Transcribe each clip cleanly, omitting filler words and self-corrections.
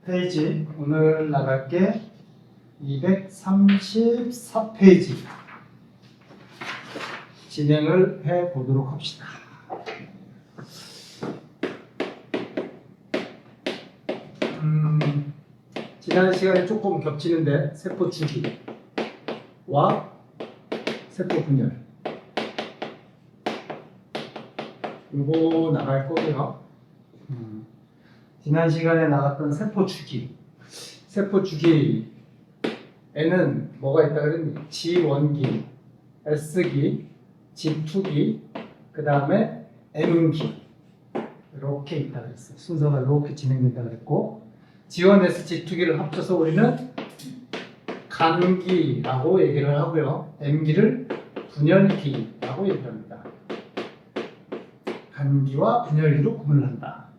페이지 오늘 나갈 게 234페이지 진행을 해 보도록 합시다. 지난 시간에 조금 겹치는데 세포 주기와 세포 분열 이거 나갈 거고요. 지난 시간에 나갔던 세포 주기에는 뭐가 있다 그랬니? G1기, S기, G2기, 그 다음에 M기 이렇게 있다 그랬어요. 순서가 이렇게 진행된다 그랬고 G1, S, G2기를 합쳐서 우리는 간기라고 얘기를 하고요. M기를 분열기라고 얘기를 합니다. 간기와 분열기로 구분을 한다.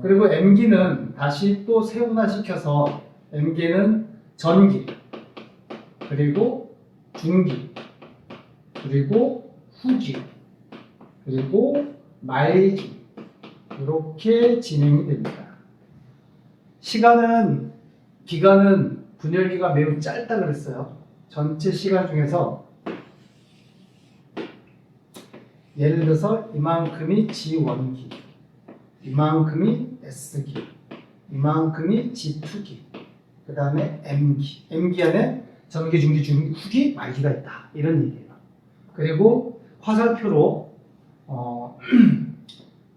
그리고 M기는 다시 또 세분화시켜서 M기는 전기, 그리고 중기, 그리고 후기, 그리고 말기 이렇게 진행이 됩니다. 기간은 분열기가 매우 짧다 그랬어요. 전체 시간 중에서 예를 들어서 이만큼이 G1기, 이만큼이 S기, 이만큼이 G2기, 그 다음에 M기 안에 전기, 중기, 후기, 말기가 있다 이런 얘기예요. 그리고 화살표로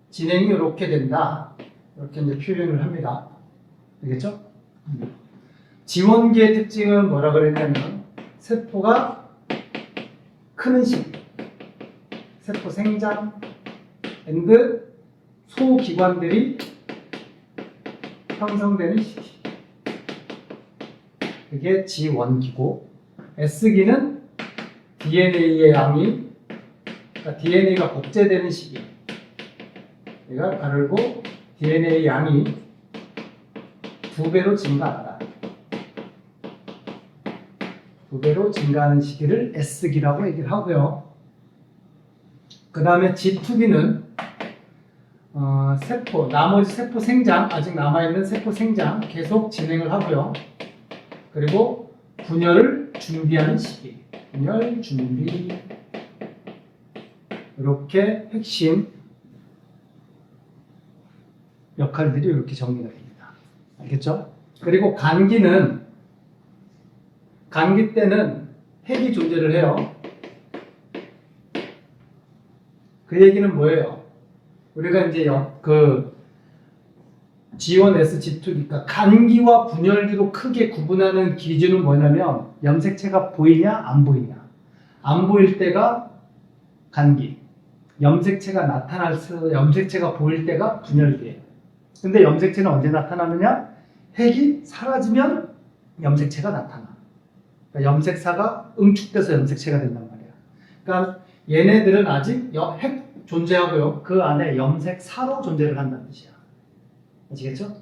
진행이 이렇게 된다 이렇게 이제 표현을 합니다. 알겠죠? G1기의 특징은 뭐라 그랬냐면 세포가 크는 시기, 세포 생장 앤드 소기관들이 형성되는 시기, 그게 G1기고, S기는 DNA의 양이, 그러니까 DNA가 복제되는 시기, 얘가 가르고 DNA 양이 2배로 증가한다. 2배로 증가하는 시기를 S기라고 얘기를 하고요. 그 다음에 G2기는 나머지 세포 생장, 아직 남아있는 세포 생장 계속 진행을 하고요. 그리고 분열을 준비하는 시기, 분열 준비, 이렇게 핵심 역할들이 이렇게 정리가 됩니다. 알겠죠? 그리고 간기 때는 핵이 존재를 해요. 그 얘기는 뭐예요? 우리가 이제 G1, S, G2기니까 간기와 분열기로 크게 구분하는 기준은 뭐냐면 염색체가 보이냐 안 보이냐. 안 보일 때가 간기, 염색체가 보일 때가 분열기예요. 근데 염색체는 언제 나타나느냐? 핵이 사라지면 염색체가 나타나. 그러니까 염색사가 응축돼서 염색체가 된단 말이야. 그러니까 얘네들은 아직 핵 존재하고요. 그 안에 염색사로 존재를 한다는 뜻이야. 아시겠죠?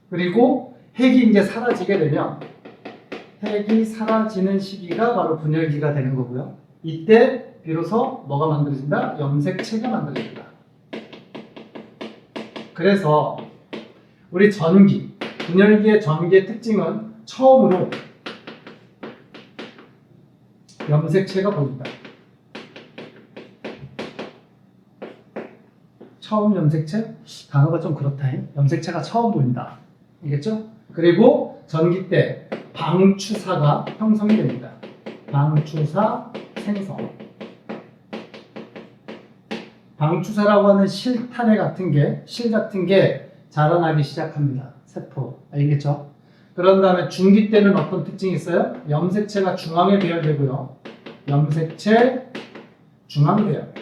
그리고 핵이 이제 사라지게 되면 핵이 사라지는 시기가 바로 분열기가 되는 거고요. 이때 비로소 뭐가 만들어진다? 염색체가 만들어진다. 그래서 우리 분열기의 전기의 특징은 처음으로 염색체가 보인다. 처음 염색체? 단어가 좀 그렇다. 염색체가 처음 보인다. 알겠죠? 그리고 전기 때 방추사가 형성이 됩니다. 방추사 생성. 방추사라고 하는 실 같은 게 자라나기 시작합니다. 세포. 알겠죠? 그런 다음에 중기 때는 어떤 특징이 있어요? 염색체가 중앙에 배열되고요. 염색체 중앙 배열.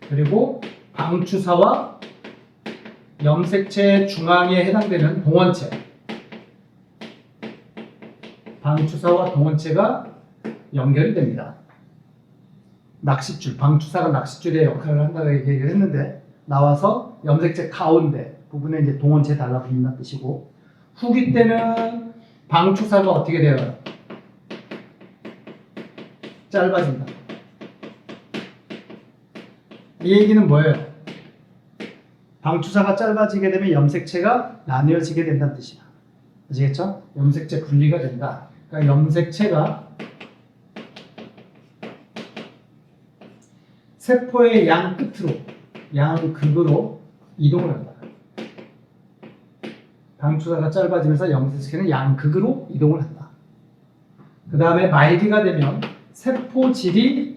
그리고 방추사와 염색체 중앙에 해당되는 동원체, 방추사와 동원체가 연결이 됩니다. 방추사가 낚싯줄의 역할을 한다고 얘기를 했는데 나와서 염색체 가운데 부분에 이제 동원체 달라붙는다는 뜻이고, 후기 때는 방추사가 어떻게 돼요? 짧아진다. 이 얘기는 뭐예요? 방추사가 짧아지게 되면 염색체가 나뉘어지게 된다는 뜻이야. 아시겠죠? 염색체 분리가 된다. 그러니까 염색체가 세포의 양 끝으로, 양 극으로 이동을 한다. 방추사가 짧아지면서 염색체는 양 극으로 이동을 한다. 그 다음에 말기가 되면 세포질이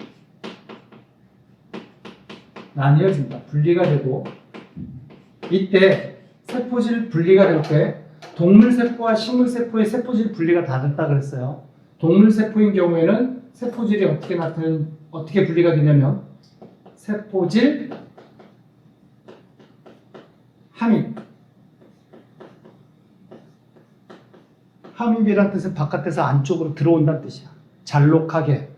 나뉘어진다. 분리가 되고, 이때 세포질 분리가 될 때 동물세포와 식물세포의 세포질 분리가 다 됐다 그랬어요. 동물세포인 경우에는 세포질이 어떻게 분리가 되냐면 세포질 함입. 함입이란 뜻은 바깥에서 안쪽으로 들어온다는 뜻이야. 잘록하게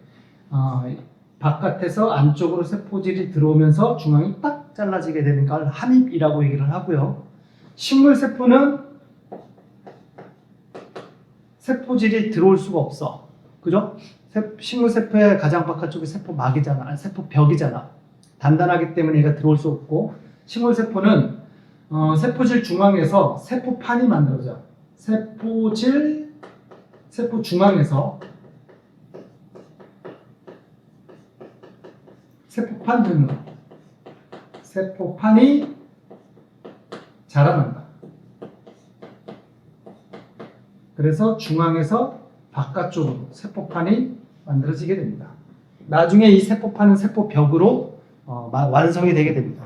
바깥에서 안쪽으로 세포질이 들어오면서 중앙이 딱 잘라지게 되는 걸 함입이라고 얘기를 하고요. 식물세포는 세포질이 들어올 수가 없어. 그죠? 식물세포의 가장 바깥쪽이 세포막이잖아. 세포벽이잖아. 단단하기 때문에 얘가 들어올 수 없고, 식물세포는 세포질 중앙에서 세포판이 만들어져. 세포 중앙에서 세포판 등으로 세포판이 자라난다. 그래서 중앙에서 바깥쪽으로 세포판이 만들어지게 됩니다. 나중에 이 세포판은 세포벽으로 완성이 되게 됩니다.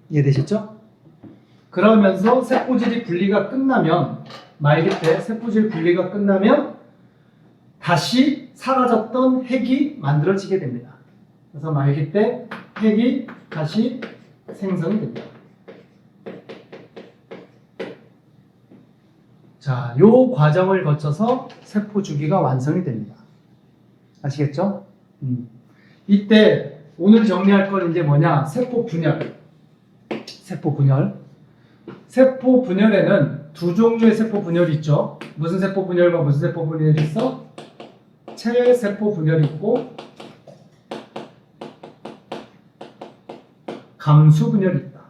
이해되셨죠? 그러면서 세포질이 분리가 끝나면, 말기 때 세포질 분리가 끝나면 다시 사라졌던 핵이 만들어지게 됩니다. 그래서 말기 때 핵이 다시 생성이 됩니다. 자, 요 과정을 거쳐서 세포 주기가 완성이 됩니다. 아시겠죠? 이때 오늘 정리할 건 이제 뭐냐? 세포 분열. 세포 분열. 세포 분열에는 두 종류의 세포 분열이 있죠. 무슨 세포 분열과 무슨 세포 분열이 있어? 체세포 분열이 있고 감수 분열이 있다.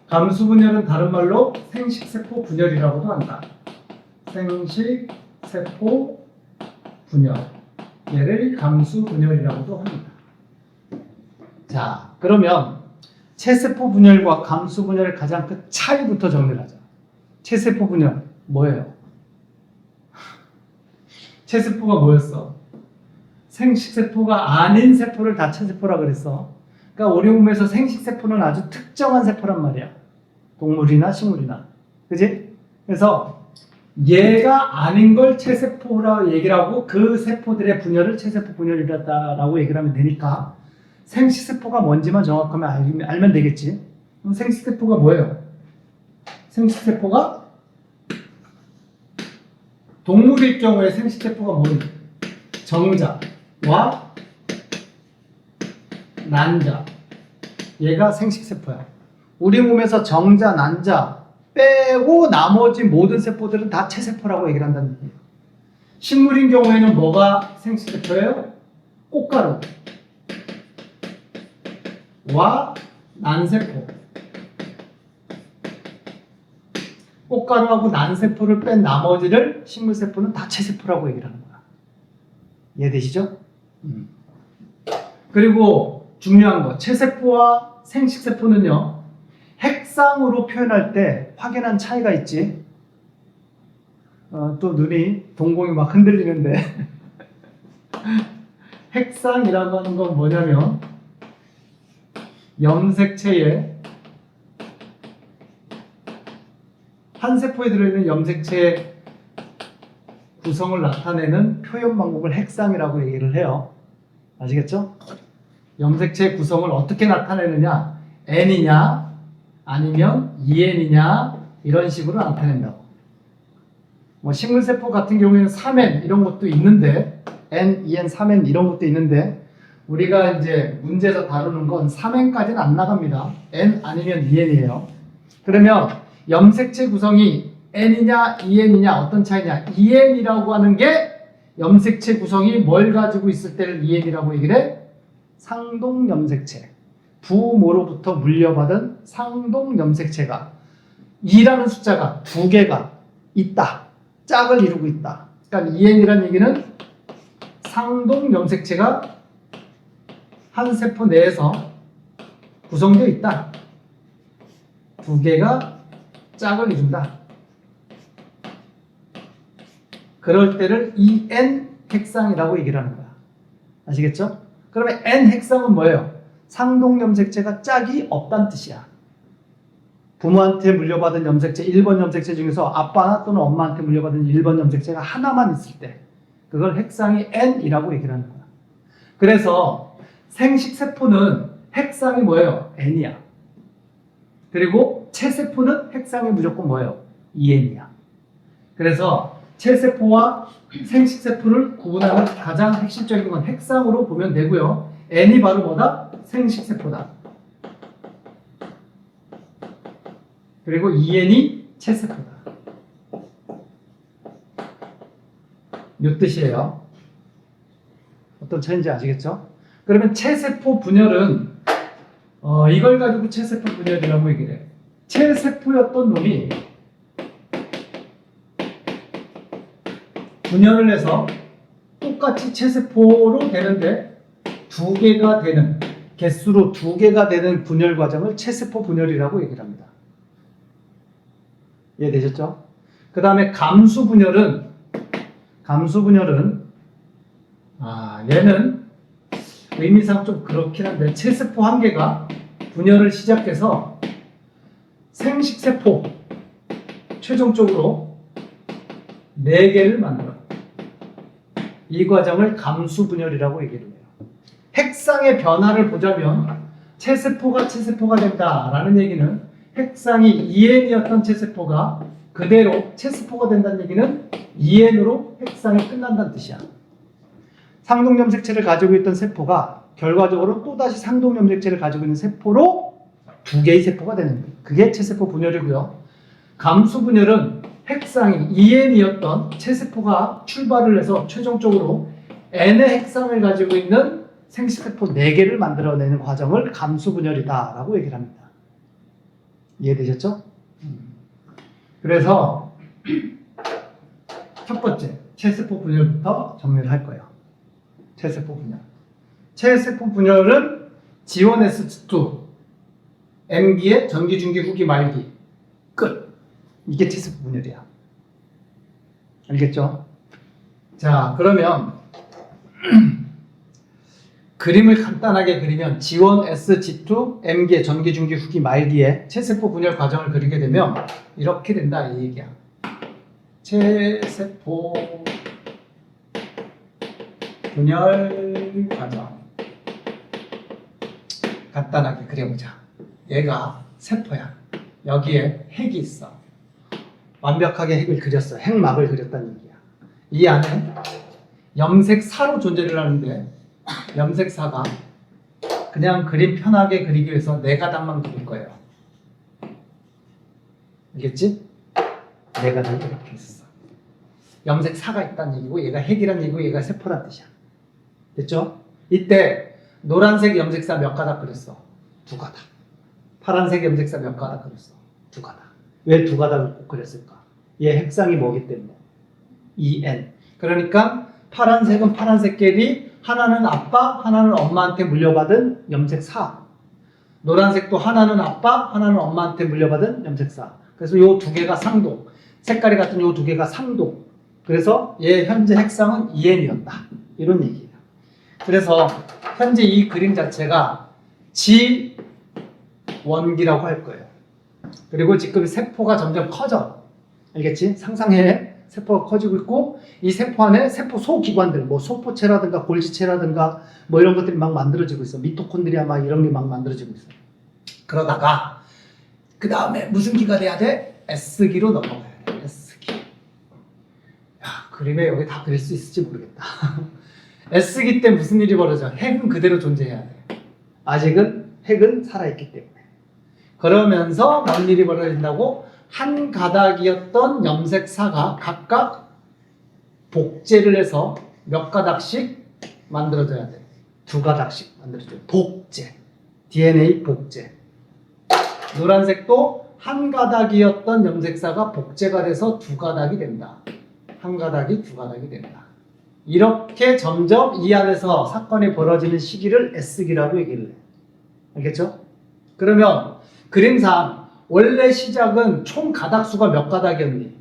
감수 분열은 다른 말로 생식세포 분열이라고도 한다. 생식세포 분열. 얘를 감수 분열이라고도 합니다. 자, 그러면 체세포 분열과 감수 분열의 가장 큰 차이부터 정리를 하자. 체세포 분열 뭐예요? 체세포가 뭐였어? 생식세포가 아닌 세포를 다 체세포라 그랬어. 그러니까 우리 몸에서 생식세포는 아주 특정한 세포란 말이야. 동물이나 식물이나. 그지? 그래서 얘가 아닌 걸 체세포라 얘기를 하고 그 세포들의 분열을 체세포 분열이라고 얘기를 하면 되니까 생식세포가 뭔지만 정확하면 알면 되겠지. 그럼 생식세포가 뭐예요? 생식세포가 동물일 경우에 생식세포가 뭐예요? 정자와 난자. 얘가 생식세포야. 우리 몸에서 정자, 난자 빼고 나머지 모든 세포들은 다 체세포라고 얘기를 한다는 얘기예요. 식물인 경우에는 뭐가 생식세포예요? 꽃가루 와 난세포. 꽃가루하고 난세포를 뺀 나머지를 식물세포는 다 체세포라고 얘기를 하는 거야. 이해되시죠? 그리고 중요한 거, 체세포와 생식세포는요, 핵상으로 표현할 때 확연한 차이가 있지. 또 눈이 동공이 막 흔들리는데 핵상이라고 하는 건 뭐냐면 염색체에 한 세포에 들어있는 염색체의 구성을 나타내는 표현 방법을 핵상이라고 얘기를 해요. 아시겠죠? 염색체의 구성을 어떻게 나타내느냐, N이냐 아니면 EN이냐 이런 식으로 나타낸다고. 뭐 식물세포 같은 경우에는 3N 이런 것도 있는데, N, EN, 3N 이런 것도 있는데 우리가 이제 문제에서 다루는 건 3N까지는 안 나갑니다. N 아니면 EN이에요. 그러면 염색체 구성이 N이냐 EN이냐 어떤 차이냐? EN이라고 하는 게 염색체 구성이 뭘 가지고 있을 때를 EN이라고 얘기를 해? 상동 염색체, 부모로부터 물려받은 상동 염색체가 2라는 숫자가 2개가 있다. 짝을 이루고 있다. 그러니까 2n이라는 얘기는 상동 염색체가 한 세포 내에서 구성되어 있다. 2개가 짝을 이룬다. 그럴 때를 EN 핵상이라고 얘기를 하는 거야. 아시겠죠? 그러면 N 핵상은 뭐예요? 상동 염색체가 짝이 없다는 뜻이야. 부모한테 물려받은 염색체 1번 염색체 중에서 아빠 또는 엄마한테 물려받은 1번 염색체가 하나만 있을 때 그걸 핵상이 N이라고 얘기를 하는 거야. 그래서 생식세포는 핵상이 뭐예요? N이야. 그리고 체세포는 핵상이 무조건 뭐예요? EN이야. 그래서 체세포와 생식세포를 구분하는 가장 핵심적인 건 핵상으로 보면 되고요. N이 바로 뭐다? 생식세포다. 그리고 EN이 체세포다. 이 뜻이에요. 어떤 차이인지 아시겠죠? 그러면 체세포 분열은 이걸 가지고 체세포 분열이라고 얘기를 해요. 체세포였던 놈이 분열을 해서 똑같이 체세포로 되는데 2개가 되는, 개수로 2개가 되는 분열 과정을 체세포 분열이라고 얘기를 합니다. 이해되셨죠? 그 다음에 감수 분열은 얘는 의미상 좀 그렇긴 한데 체세포 한 개가 분열을 시작해서 생식세포 최종적으로 4개를 만들어요. 이 과정을 감수 분열이라고 얘기를 해요. 핵상의 변화를 보자면 체세포가 된다라는 얘기는 핵상이 EN이었던 체세포가 그대로 체세포가 된다는 얘기는 EN으로 핵상이 끝난다는 뜻이야. 상동염색체를 가지고 있던 세포가 결과적으로 또다시 상동염색체를 가지고 있는 세포로 2개의 세포가 되는 거예요. 그게 체세포 분열이고요. 감수 분열은 핵상이 EN이었던 체세포가 출발을 해서 최종적으로 N의 핵상을 가지고 있는 생식세포 4개를 만들어내는 과정을 감수 분열이다라고 얘기를 합니다. 이해되셨죠? 그래서 첫 번째 체세포 분열부터 정리를 할 거예요. 체세포 분열. 체세포 분열은 G1S2 M기의 전기, 중기, 후기, 말기 끝. 이게 체세포 분열이야. 알겠죠? 자, 그러면 그림을 간단하게 그리면 G1, G2, M기의 전기, 중기, 후기, 말기의 체세포 분열 과정을 그리게 되면 이렇게 된다 이 얘기야. 체세포 분열 과정 간단하게 그려보자. 얘가 세포야. 여기에 핵이 있어. 완벽하게 핵을 그렸어. 핵막을 그렸다는 얘기야. 이 안에 염색사로 존재를 하는데 염색사가 그냥 그림 편하게 그리기 위해서 4가닥만 그릴 거예요. 알겠지? 4가닥 이렇게 있어. 염색사가 있다는 얘기고 얘가 핵이란 얘기고 얘가 세포란 뜻이야. 됐죠? 이때 노란색 염색사 몇 가닥 그렸어? 2가닥. 파란색 염색사 몇 가닥 그렸어? 2가닥. 왜 2가닥을 꼭 그렸을까? 얘 핵상이 뭐기 때문에? EN. 그러니까 파란색은 파란색끼리 하나는 아빠, 하나는 엄마한테 물려받은 염색사. 노란색도 하나는 아빠, 하나는 엄마한테 물려받은 염색사. 그래서 요 2개가 상동. 색깔이 같은 요 2개가 상동. 그래서 얘 현재 핵상은 EN이었다. 이런 얘기예요. 그래서 현재 이 그림 자체가 G1기라고 할 거예요. 그리고 지금 세포가 점점 커져. 알겠지? 상상해. 세포가 커지고 있고 이 세포 안에 세포 소기관들 뭐 소포체라든가 골지체라든가 뭐 이런 것들이 막 만들어지고 있어. 미토콘드리아 막 이런 게 막 만들어지고 있어. 그러다가 그 다음에 무슨 기가 돼야 돼? S기로 넘어가야 돼. S기. 야, 그림에 여기 다 그릴 수 있을지 모르겠다. S기 때 무슨 일이 벌어져? 핵은 그대로 존재해야 돼. 아직은 핵은 살아있기 때문에. 그러면서 뭔 일이 벌어진다고? 한 가닥이었던 염색사가 각각 복제를 해서 몇 가닥씩 만들어져야 돼. 두 가닥씩 만들어줘요. 복제. DNA 복제. 노란색도 한 가닥이었던 염색사가 복제가 돼서 두 가닥이 된다. 한 가닥이 두 가닥이 된다. 이렇게 점점 이 안에서 사건이 벌어지는 시기를 S기라고 얘기를 해. 알겠죠? 그러면 그림상 원래 시작은 총 가닥수가 몇 가닥이었니?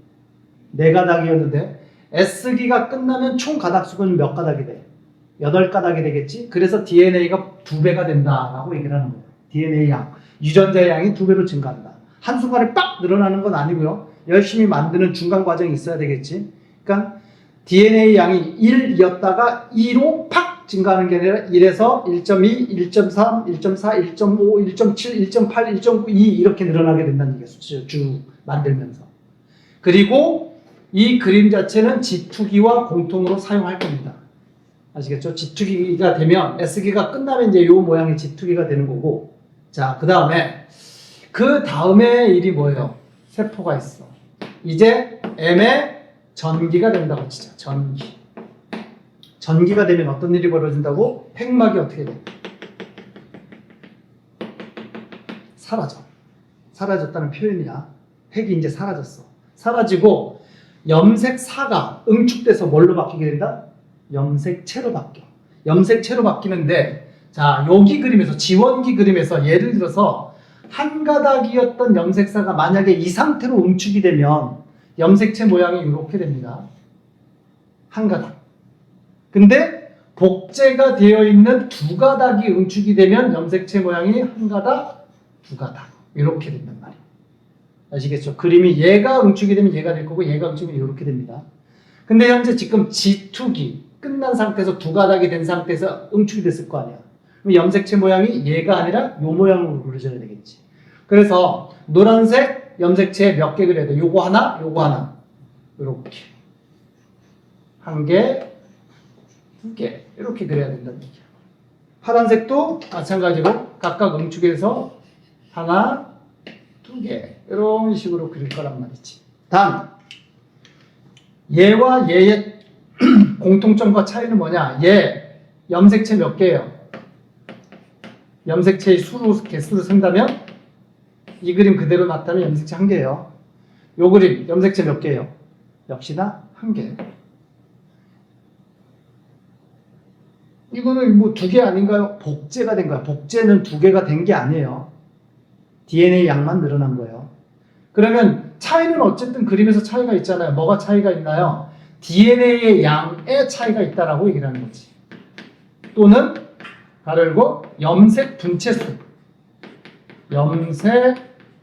네 가닥이었는데 S기가 끝나면 총 가닥수는 몇 가닥이 돼? 8가닥이 되겠지? 그래서 DNA가 2배가 된다라고 얘기를 하는 거예요. DNA 양, 유전자의 양이 2배로 증가한다. 한순간에 빡 늘어나는 건 아니고요. 열심히 만드는 중간 과정이 있어야 되겠지. 그러니까 DNA 양이 1이었다가 2로 팍 증가하는 게 아니라 1에서 1.2, 1.3, 1.4, 1.5, 1.7, 1.8, 1.9, 2 이렇게 늘어나게 된다는 얘기예요. 쭉 만들면서. 그리고 이 그림 자체는 G2기와 공통으로 사용할 겁니다. 아시겠죠? G2기가 되면 S기가 끝나면 이제 이 모양의 G2기가 되는 거고, 자, 그 다음에 일이 뭐예요? 세포가 있어. 이제 M의 전기가 된다고 치자. 전기. 전기가 되면 어떤 일이 벌어진다고? 핵막이 어떻게 돼? 사라져. 사라졌다는 표현이야. 핵이 이제 사라졌어. 사라지고 염색사가 응축돼서 뭘로 바뀌게 된다? 염색체로 바뀌어. 염색체로 바뀌는데, 자, 여기 그림에서, 지원기 그림에서 예를 들어서 한 가닥이었던 염색사가 만약에 이 상태로 응축이 되면 염색체 모양이 이렇게 됩니다. 한 가닥. 근데 복제가 되어 있는 두 가닥이 응축이 되면 염색체 모양이 한 가닥, 두 가닥. 이렇게 된단 말이에요. 아시겠죠? 그림이 얘가 응축이 되면 얘가 될 거고 얘가 응축이 되면 이렇게 됩니다. 근데 현재 지금 G2기 끝난 상태에서 두 가닥이 된 상태에서 응축이 됐을 거 아니야. 그럼 염색체 모양이 얘가 아니라 요 모양으로 그려져야 되겠지. 그래서 노란색 염색체 몇 개 그려야 돼? 요거 하나, 요거 하나. 이렇게. 한 개, 두 개. 이렇게 그려야 된다는 얘기야. 파란색도 마찬가지로 각각 응축해서 하나, 두 개. 이런 식으로 그릴 거란 말이지. 단, 얘와 얘의 공통점과 차이는 뭐냐? 얘 염색체 몇 개예요? 염색체의 개수로 센다면 이 그림 그대로 놨다면 염색체 한 개예요. 요 그림 염색체 몇 개예요? 역시나 한 개. 이거는 뭐 두 개 아닌가요? 복제가 된 거야. 복제는 두 개가 된 게 아니에요. DNA 양만 늘어난 거예요. 그러면 차이는 어쨌든 그림에서 차이가 있잖아요. 뭐가 차이가 있나요? DNA의 양의 차이가 있다라고 얘기를 하는 거지. 또는 가로 열고 염색 분체수. 염색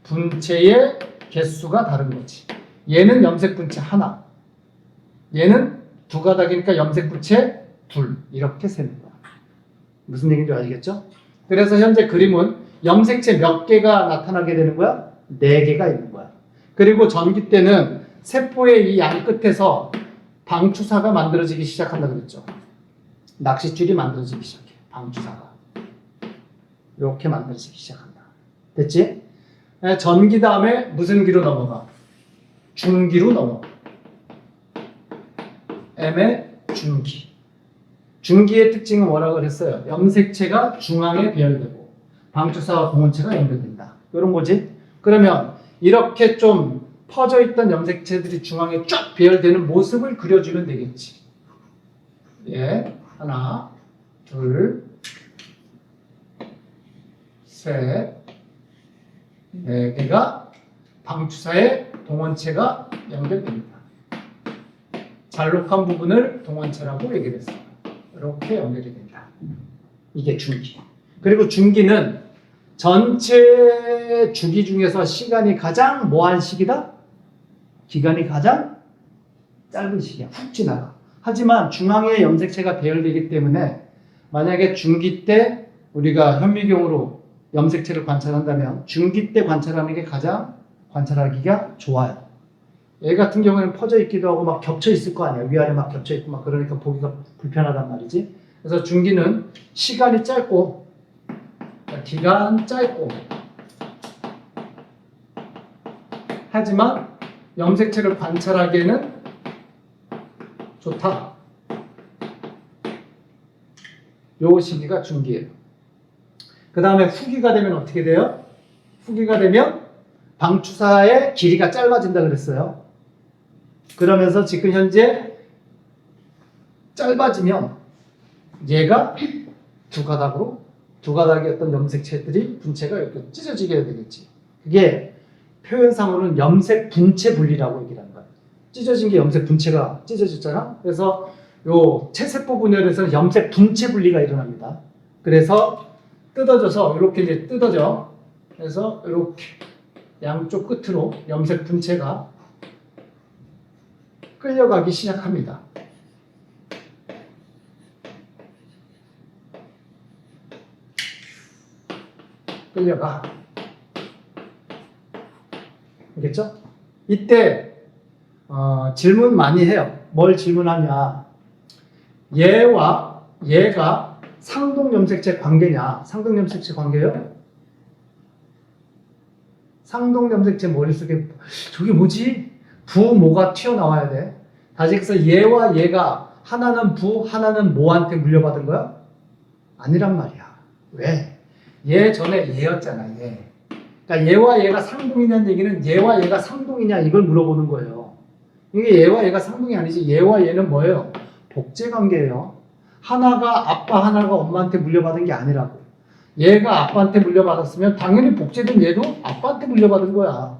분체의 개수가 다른 거지. 얘는 염색 분체 하나. 얘는 두 가닥이니까 염색 분체 둘. 이렇게 세는 거야. 무슨 얘기인지 아시겠죠? 그래서 현재 그림은 염색체 몇 개가 나타나게 되는 거야? 4개가 있는 거야. 그리고 전기 때는 세포의 이 양 끝에서 방추사가 만들어지기 시작한다 그랬죠. 낚싯줄이 만들어지기 시작해. 방추사가. 이렇게 만들어지기 시작한다. 됐지? 전기 다음에 무슨 기로 넘어가? 중기로 넘어가. M의 중기. 중기의 특징은 뭐라고 그랬어요? 염색체가 중앙에 배열되고 방추사와 공원체가 연결된다. 이런 거지? 그러면 이렇게 좀 퍼져 있던 염색체들이 중앙에 쫙 배열되는 모습을 그려주면 되겠지. 예, 하나, 둘, 셋, 네 개가 방추사에 동원체가 연결됩니다. 잘록한 부분을 동원체라고 얘기를 했어요. 이렇게 연결이 된다. 이게 중기. 그리고 중기는 전체 주기 중에서 시간이 가장 뭐한 시기다? 기간이 가장 짧은 시기야. 훅 지나가. 하지만 중앙에 염색체가 배열되기 때문에 만약에 중기 때 우리가 현미경으로 염색체를 관찰한다면 중기 때 관찰하는 게 가장 관찰하기가 좋아요. 얘 같은 경우에는 퍼져 있기도 하고 막 겹쳐 있을 거 아니야. 위아래 막 겹쳐 있고 막 그러니까 보기가 불편하단 말이지. 그래서 중기는 시간이 짧고 기간 짧고 하지만 염색체를 관찰하기에는 좋다. 요 시기가 중기예요. 그 다음에 후기가 되면 어떻게 돼요? 후기가 되면 방추사의 길이가 짧아진다 그랬어요. 그러면서 지금 현재 짧아지면 얘가 두 가닥이었던 염색체들이 분체가 이렇게 찢어지게 되겠지. 그게 표현상으로는 염색 분체 분리라고 얘기를 하는 거야. 찢어진 게 염색 분체가 찢어졌잖아. 그래서 요 체세포 분열에서는 염색 분체 분리가 일어납니다. 그래서 뜯어져서 이렇게 이제 뜯어져. 그래서 이렇게 양쪽 끝으로 염색 분체가 끌려가기 시작합니다. 끌려가. 알겠죠? 이때 질문 많이 해요. 뭘 질문하냐? 얘와 얘가 상동염색체 관계냐? 상동염색체 관계요? 상동염색체 머릿속에 저게 뭐지? 부모가 튀어나와야 돼. 다시 해서 얘와 얘가 하나는 부, 하나는 모한테 물려받은 거야? 아니란 말이야. 왜? 얘 전에 얘였잖아, 얘. 그러니까 얘와 얘가 상동이냐는 얘기는 얘와 얘가 상동이냐 이걸 물어보는 거예요. 이게 얘와 얘가 상동이 아니지. 얘와 얘는 뭐예요? 복제 관계예요. 하나가 아빠, 하나가 엄마한테 물려받은 게 아니라고. 얘가 아빠한테 물려받았으면 당연히 복제된 얘도 아빠한테 물려받은 거야.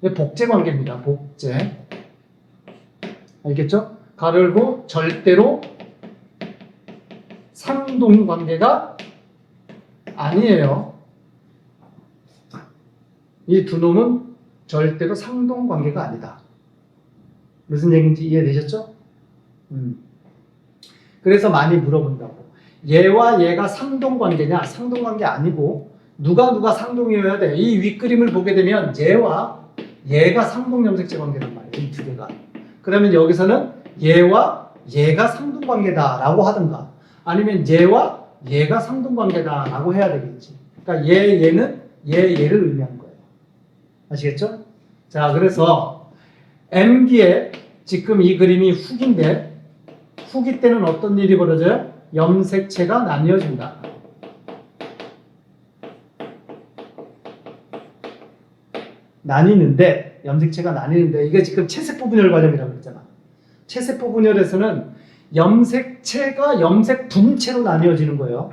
이게 복제 관계입니다. 복제. 알겠죠? 가로 열고 절대로 상동 관계가 아니에요. 이 두 놈은 절대로 상동 관계가 아니다. 무슨 얘기인지 이해되셨죠? 그래서 많이 물어본다고. 얘와 얘가 상동 관계냐? 상동 관계 아니고 누가 상동이어야 돼. 이 윗그림을 보게 되면 얘와 얘가 상동 염색체 관계란 말이에요. 이 두 개가. 그러면 여기서는 얘와 얘가 상동 관계다라고 하든가 아니면 얘와 얘가 상동 관계다라고 해야 되겠지. 그러니까 얘는 얘를 의미하는 거예요. 아시겠죠? 자, 그래서 M기에 지금 이 그림이 후기인데 후기 때는 어떤 일이 벌어져요? 염색체가 나뉘어진다. 나뉘는데 염색체가 나뉘는데 이게 지금 체세포 분열 과정이라고 그랬잖아. 체세포 분열에서는 염색체가 염색 분체로 나뉘어지는 거예요.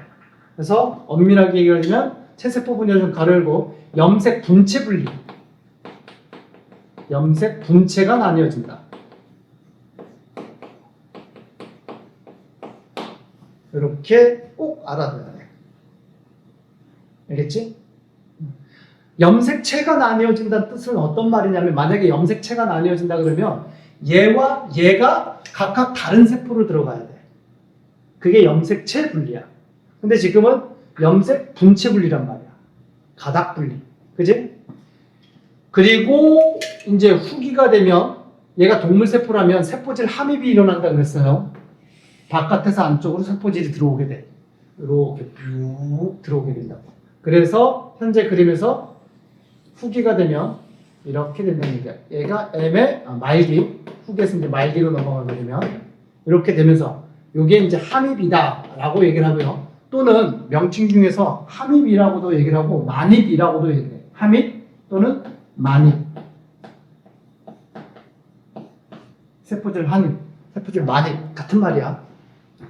그래서 엄밀하게 얘기하면 체세포 분열 좀 가로 열고 염색 분체 분리. 염색 분체가 나뉘어진다. 이렇게 꼭 알아둬야 돼. 알겠지? 염색체가 나뉘어진다는 뜻은 어떤 말이냐면 만약에 염색체가 나뉘어진다 그러면 얘와 얘가 각각 다른 세포로 들어가야 돼. 그게 염색체 분리야. 근데 지금은 염색 분체 분리란 말이야. 가닥 분리. 그지? 그리고 이제 후기가 되면 얘가 동물 세포라면 세포질 함입이 일어난다 그랬어요. 바깥에서 안쪽으로 세포질이 들어오게 돼. 이렇게 쭉 들어오게 된다고. 그래서 현재 그림에서 후기가 되면 이렇게 된다는 얘기야. 얘가 M의 말기, 후기에서 이제 말기로 넘어가게 되면 이렇게 되면서 이게 이제 함입이다라고 얘기를 하고요. 또는 명칭 중에서 함입이라고도 얘기를 하고 만입이라고도 얘기를 해. 함입 또는 만입. 세포질 함입, 세포질 만입 같은 말이야.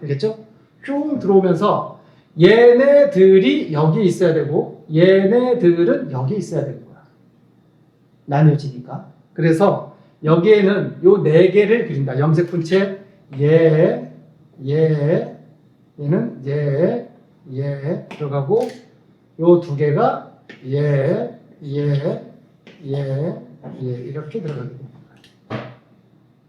알겠죠? 쭉 들어오면서 얘네들이 여기 있어야 되고 얘네들은 여기 있어야 되는 거야. 나뉘어지니까. 그래서 여기에는 요 네 개를 그린다. 염색 분체 얘는 얘 들어가고 요 두 개가 얘 이렇게 들어가게 됩니다.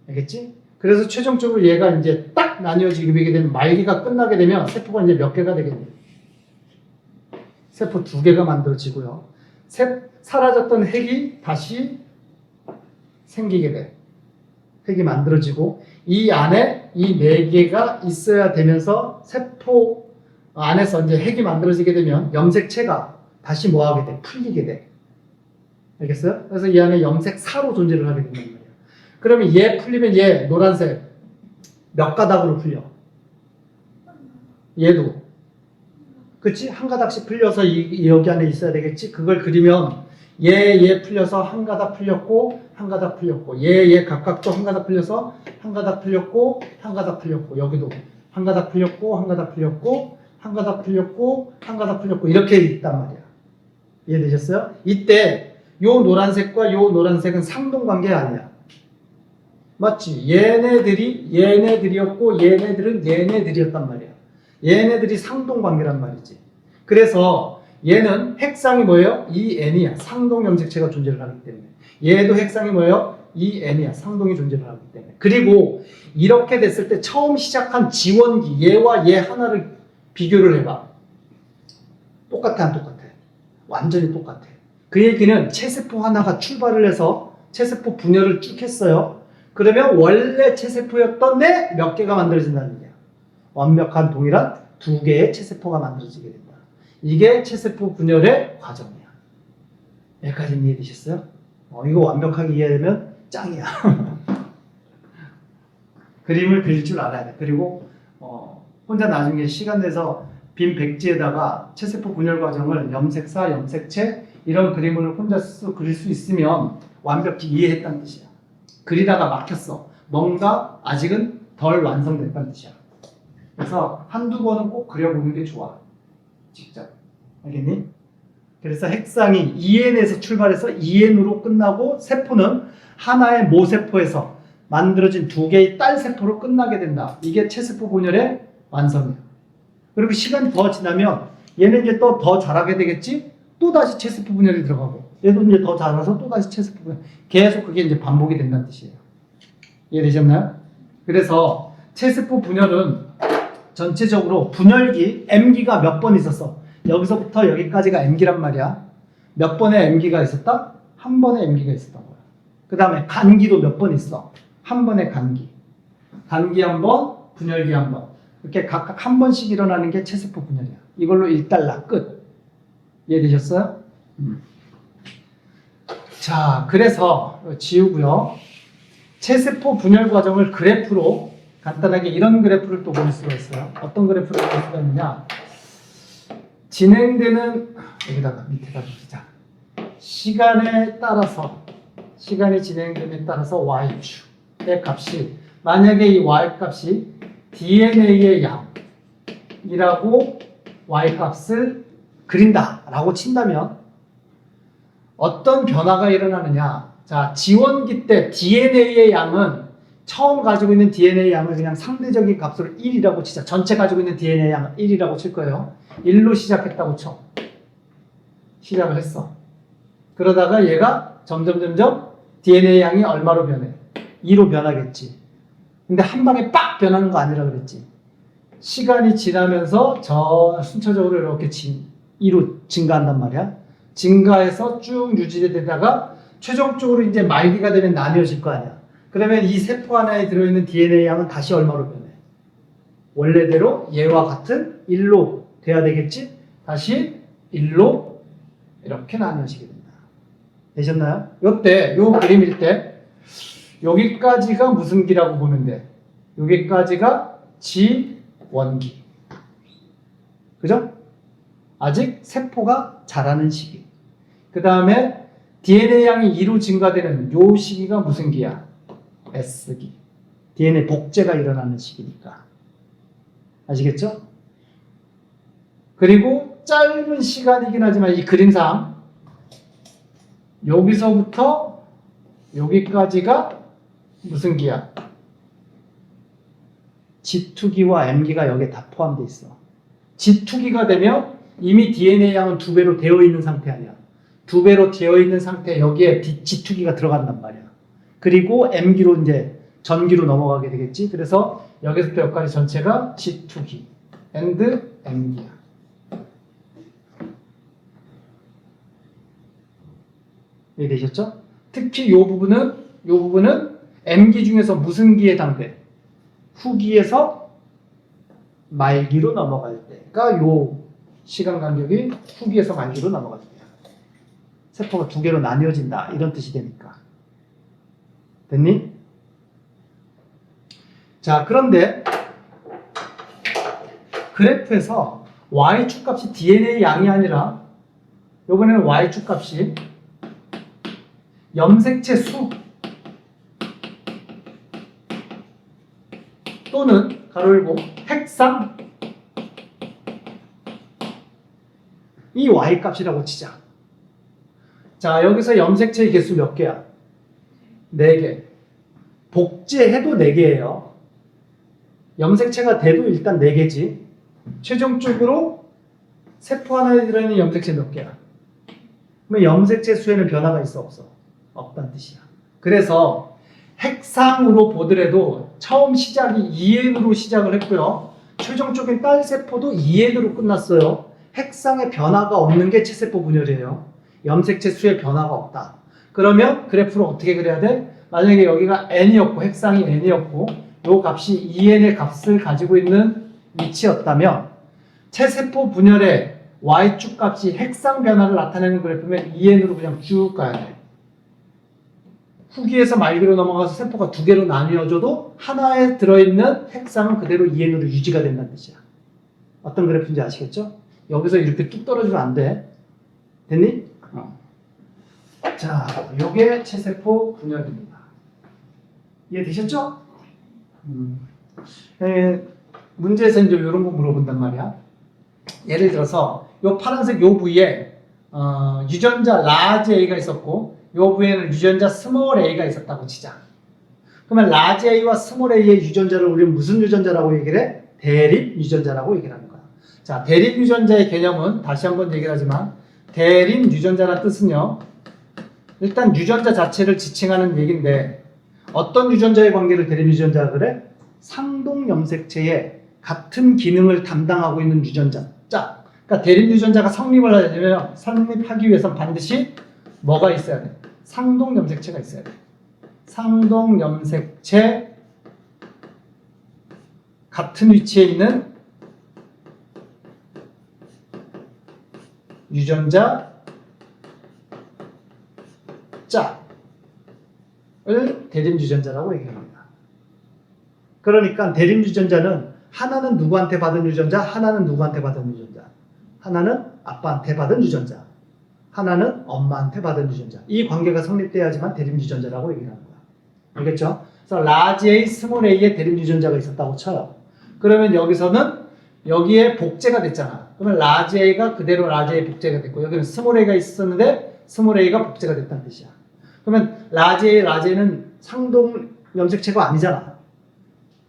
알겠지? 그래서 최종적으로 얘가 이제 딱 나뉘어지게 되면 말기가 끝나게 되면 세포가 이제 몇 개가 되겠네요. 세포 두 개가 만들어지고요. 사라졌던 핵이 다시 생기게 돼. 핵이 만들어지고 이 안에 이 네 개가 있어야 되면서 세포 안에서 이제 핵이 만들어지게 되면 염색체가 다시 뭐하게 돼? 풀리게 돼. 알겠어요? 그래서 이 안에 염색사로 존재를 하게 된단 말이야. 그러면 얘 풀리면 얘 노란색 몇 가닥으로 풀려? 얘도 그치? 한 가닥씩 풀려서 여기 안에 있어야 되겠지? 그걸 그리면 얘 풀려서 한 가닥 풀렸고 한 가닥 풀렸고 얘 각각 또 한 가닥 풀려서 한 가닥 풀렸고 한 가닥 풀렸고 여기도 한 가닥 풀렸고 한 가닥 풀렸고 한 가닥 풀렸고 한 가닥 풀렸고 이렇게 있단 말이야. 이해되셨어요? 이때 요 노란색과 요 노란색은 상동관계 아니야. 맞지? 얘네들이었고 얘네들은 얘네들이었단 말이야. 얘네들이 상동관계란 말이지. 그래서 얘는 핵상이 뭐예요? EN이야. 상동 염색체가 존재를 하기 때문에. 얘도 핵상이 뭐예요? EN이야. 상동이 존재를 하기 때문에. 그리고 이렇게 됐을 때 처음 시작한 지원기 얘와 얘 하나를 비교를 해봐. 똑같아 안 똑같아? 완전히 똑같아. 그 얘기는 체세포 하나가 출발을 해서 체세포 분열을 쭉 했어요. 그러면 원래 체세포였던 애 몇 개가 만들어진다는 얘기야. 완벽한 동일한 두 개의 체세포가 만들어지게 된다. 이게 체세포 분열의 과정이야. 여기까지 이해되셨어요? 이거 완벽하게 이해되면 짱이야. 그림을 그릴 줄 알아야 돼. 그리고 혼자 나중에 시간 내서 빈 백지에다가 체세포 분열 과정을 염색사, 염색체 이런 그림을 혼자 그릴 수 있으면 완벽히 이해했다는 뜻이야. 그리다가 막혔어. 뭔가 아직은 덜 완성됐다는 뜻이야. 그래서 한두 번은 꼭 그려보는 게 좋아. 직접. 알겠니? 그래서 핵상이 EN에서 출발해서 EN으로 끝나고 세포는 하나의 모세포에서 만들어진 두 개의 딸세포로 끝나게 된다. 이게 체세포 분열의 완성이야. 그리고 시간이 더 지나면 얘는 이제 또 더 자라게 되겠지? 또 다시 체세포 분열이 들어가고 얘도 이제 더 자라서 또 다시 체세포 분열. 계속 그게 이제 반복이 된다는 뜻이에요. 이해되셨나요? 그래서 체세포 분열은 전체적으로 분열기 M기가 몇 번 있었어. 여기서부터 여기까지가 M기란 말이야. 몇 번의 M기가 있었다? 한 번의 M기가 있었던 거야. 그 다음에 간기도 몇 번 있어. 한 번의 간기. 간기 한 번, 분열기 한 번. 이렇게 각각 한 번씩 일어나는 게 체세포 분열이야. 이걸로 1달러 끝. 이해되셨어요? 자, 그래서 지우고요. 체세포 분열 과정을 그래프로 간단하게 이런 그래프를 또 볼 수가 있어요. 어떤 그래프를 볼 수가 있느냐? 진행되는 여기다가 밑에다 두자. 시간에 따라서 시간이 진행됨에 따라서 y축의 값이 만약에 이 y값이 DNA의 양이라고 y값을 그린다라고 친다면 어떤 변화가 일어나느냐? 자, 지원기 때 DNA의 양은 처음 가지고 있는 DNA 양을 그냥 상대적인 값으로 1이라고 치자. 전체 가지고 있는 DNA 양은 1이라고 칠 거예요. 1로 시작했다고 쳐. 시작을 했어. 그러다가 얘가 점점 DNA 양이 얼마로 변해? 2로 변하겠지. 근데 한 방에 빡 변하는 거 아니라 그랬지. 시간이 지나면서 저 순차적으로 이렇게 2로 증가한단 말이야. 증가해서 쭉 유지되다가 최종적으로 이제 말기가 되면 나뉘어질 거 아니야. 그러면 이 세포 하나에 들어있는 DNA 양은 다시 얼마로 변해? 원래대로 얘와 같은 1로 돼야 되겠지? 다시 1로 이렇게 나뉘어지게 된다. 되셨나요? 요때, 요 그림일 때 여기까지가 무슨 기라고 보면 돼? 여기까지가 지원기. 그죠? 아직 세포가 자라는 시기. 그 다음에 DNA 양이 2로 증가되는 요 시기가 무슨 기야? S기. DNA 복제가 일어나는 시기니까. 아시겠죠? 그리고 짧은 시간이긴 하지만 이 그림상 여기서부터 여기까지가 무슨 기야? G2기와 M기가 여기에 다 포함되어 있어. G2기가 되면 이미 DNA 양은 2배로 되어 있는 상태 아니야. 2배로 되어 있는 상태에 여기에 G2기가 들어간단 말이야. 그리고 M기로 이제 전기로 넘어가게 되겠지. 그래서 여기서부터 여기까지 전체가 G2기 and M기야. 이해되셨죠? 특히 이 부분은 M기 중에서 무슨 기에 해당돼? 후기에서 말기로 넘어갈 때가 요 시간 간격이 후기에서 말기로 넘어갈 때야. 세포가 두 개로 나뉘어진다 이런 뜻이 되니까. 됐니? 자, 그런데 그래프에서 Y축 값이 DNA 양이 아니라 이번에는 Y축 값이 염색체 수 또는 가로 열고 핵상 이 Y 값이라고 치자. 자, 여기서 염색체의 개수 몇 개야? 4개. 복제해도 4개예요. 염색체가 돼도 일단 4개지. 최종적으로 세포 하나에 들어있는 염색체 몇 개야? 그러면 염색체 수에는 변화가 있어 없어? 없다는 뜻이야. 그래서 핵상으로 보더라도 처음 시작이 2N으로 시작을 했고요. 최종적인 딸 세포도 2N으로 끝났어요. 핵상에 변화가 없는 게 체세포 분열이에요. 염색체 수에 변화가 없다. 그러면 그래프를 어떻게 그려야 돼? 만약에 여기가 N이었고 핵상이 N이었고 이 값이 2N의 값을 가지고 있는 위치였다면 체세포 분열의 Y축 값이 핵상 변화를 나타내는 그래프면 2N으로 그냥 쭉 가야 돼. 후기에서 말기로 넘어가서 세포가 2개로 나뉘어져도 하나에 들어있는 핵상은 그대로 2N으로 유지가 된다는 뜻이야. 어떤 그래프인지 아시겠죠? 여기서 이렇게 뚝 떨어지면 안 돼. 됐니? 자, 요게 체세포 분열입니다. 이해되셨죠? 문제에서 이제 이런 거 물어본단 말이야. 예를 들어서 요 파란색 요 부위에 유전자 라지 A가 있었고 요 부위에는 유전자 스몰 A가 있었다고 치자. 그러면 라지 A와 스몰 A의 유전자를 우리는 무슨 유전자라고 얘기를 해? 대립 유전자라고 얘기를 하는 거야. 자, 대립 유전자의 개념은 다시 한번 얘기를 하지만 대립 유전자라는 뜻은요. 일단 유전자 자체를 지칭하는 얘기인데 어떤 유전자의 관계를 대립 유전자라 그래? 상동 염색체의 같은 기능을 담당하고 있는 유전자. 자, 그러니까 대립 유전자가 성립하기 위해서는 반드시 뭐가 있어야 돼? 상동 염색체가 있어야 돼. 상동 염색체 같은 위치에 있는 유전자 짝을 대립 유전자라고 얘기합니다. 그러니까 대립 유전자는 하나는 누구한테 받은 유전자, 하나는 누구한테 받은 유전자. 하나는 아빠한테 받은 유전자, 하나는 엄마한테 받은 유전자. 이 관계가 성립돼야지만 대립 유전자라고 얘기하는 거야. 알겠죠? 그래서 라지 A, 스몰 A의 대립 유전자가 있었다고 쳐요. 그러면 여기서는 여기에 복제가 됐잖아. 그러면 라지 A가 그대로 라지 A 복제가 됐고 여기는 스몰 A가 있었는데 스몰 A가 복제가 됐다는 뜻이야. 그러면 라지 A, 라지 A는 상동 염색체가 아니잖아.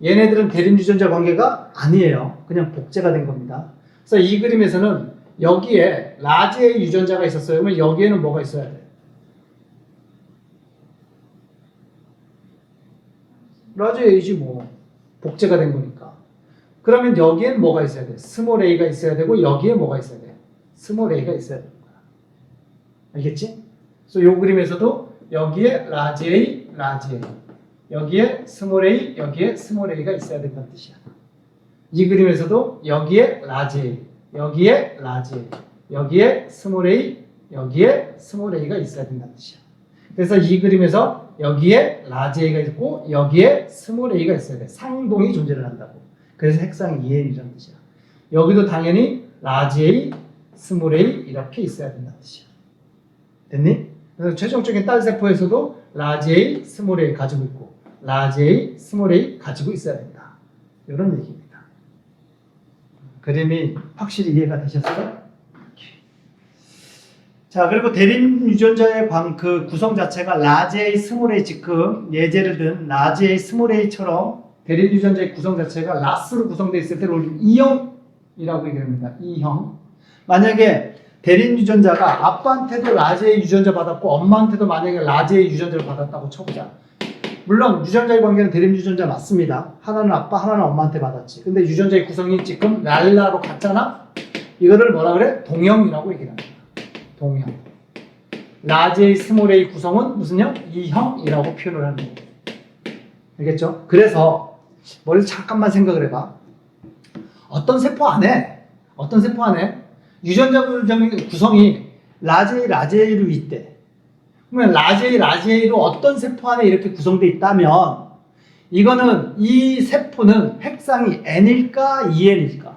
얘네들은 대립 유전자 관계가 아니에요. 그냥 복제가 된 겁니다. 그래서 이 그림에서는 여기에 라지 A 유전자가 있었어요. 그러면 여기에는 뭐가 있어야 돼? 라지 A지 뭐. 복제가 된 거니까. 그러면 여기엔 뭐가 있어야 돼? 스몰 A가 있어야 되고 여기에 뭐가 있어야 돼? 스몰 A가 있어야 되는 거야. 알겠지? 그래서 이 그림에서도 여기에 라지 A, 라지 A, 여기에 스몰 A, 여기에 스몰 A가 있어야 된다는 뜻이야. 이 그림에서도 여기에 라지 A, 여기에 라지 A, 여기에 스몰 A, 여기에 스몰 A가 있어야 된다는 뜻이야. 그래서 이 그림에서 여기에 라지 A가 있고 여기에 스몰 A가 있어야 돼. 상동이 존재를 한다고. 그래서 핵상 2N이라는 뜻이야. 여기도 당연히 라지 A, 스몰 A 이렇게 있어야 된다는 뜻이야. 됐니? 그래서 최종적인 딸 세포에서도 라지 A, 스몰 A 가지고 있고 라지 A, 스몰 A 가지고 있어야 된다. 이런 얘기입니다. 그림이 확실히 이해가 되셨어요? 자, 그리고 대립 유전자의 그 구성 자체가 라지 A, 스몰 A 지금 예제를 든 라지 A, 스몰 A처럼 대립 유전자의 구성 자체가 라스로 구성되어 있을 때를 우리는 E형이라고 얘기합니다. E형. 만약에 대립 유전자가 아빠한테도 라지 A 유전자 받았고 엄마한테도 만약에 라지 A 유전자를 받았다고 쳐보자. 물론 유전자의 관계는 대립 유전자 맞습니다. 하나는 아빠, 하나는 엄마한테 받았지. 근데 유전자의 구성이 지금 랄라로 같잖아? 이거를 뭐라 그래? 동형이라고 얘기를 합니다. 동형. 라지 A, 스몰 A 구성은 무슨 형? E형이라고 표현을 하는 거예요. 알겠죠? 그래서 머리를 잠깐만 생각을 해봐. 어떤 세포 안에 유전자 구성이 라지 A, 라지 A로 있대. 그러면 라지 A, 라지 A로 어떤 세포 안에 이렇게 구성되어 있다면 이거는 이 세포는 핵상이 N일까 2N일까?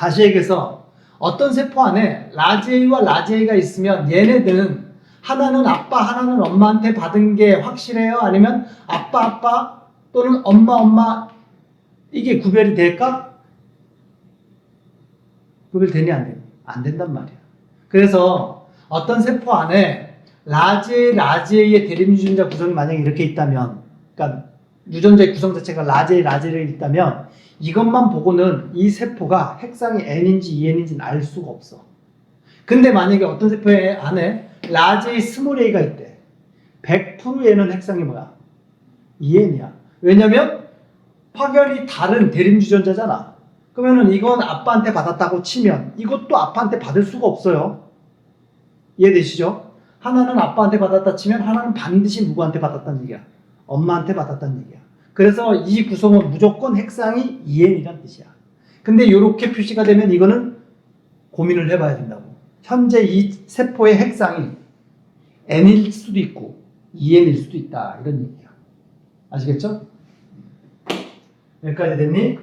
다시 얘기해서 어떤 세포 안에 라지 A와 라지 A가 있으면 얘네들은 하나는 아빠, 하나는 엄마한테 받은 게 확실해요? 아니면 아빠 또는 엄마 이게 구별이 될까? 구별되니 안 되니? 안 된단 말이야. 그래서 어떤 세포 안에 라지 A, 라지 A의 대립유전자 구성이 만약에 이렇게 있다면, 그러니까 유전자의 구성 자체가 라지 A, 라지 A가 있다면 이것만 보고는 이 세포가 핵상이 N인지 EN인지는 알 수가 없어. 근데 만약에 어떤 세포의 안에 라지 A, 스몰 a가 있대. 100% 얘는 핵상이 뭐야? EN이야. 왜냐면 확연히 다른 대립유전자잖아. 그러면은 이건 아빠한테 받았다고 치면 이것도 아빠한테 받을 수가 없어요. 이해되시죠? 하나는 아빠한테 받았다 치면 하나는 반드시 누구한테 받았다는 얘기야? 엄마한테 받았다는 얘기야. 그래서 이 구성은 무조건 핵상이 EN이란 뜻이야. 근데 이렇게 표시가 되면 이거는 고민을 해봐야 된다고. 현재 이 세포의 핵상이 N일 수도 있고 EN일 수도 있다. 이런 얘기야. 아시겠죠? 여기까지 됐니?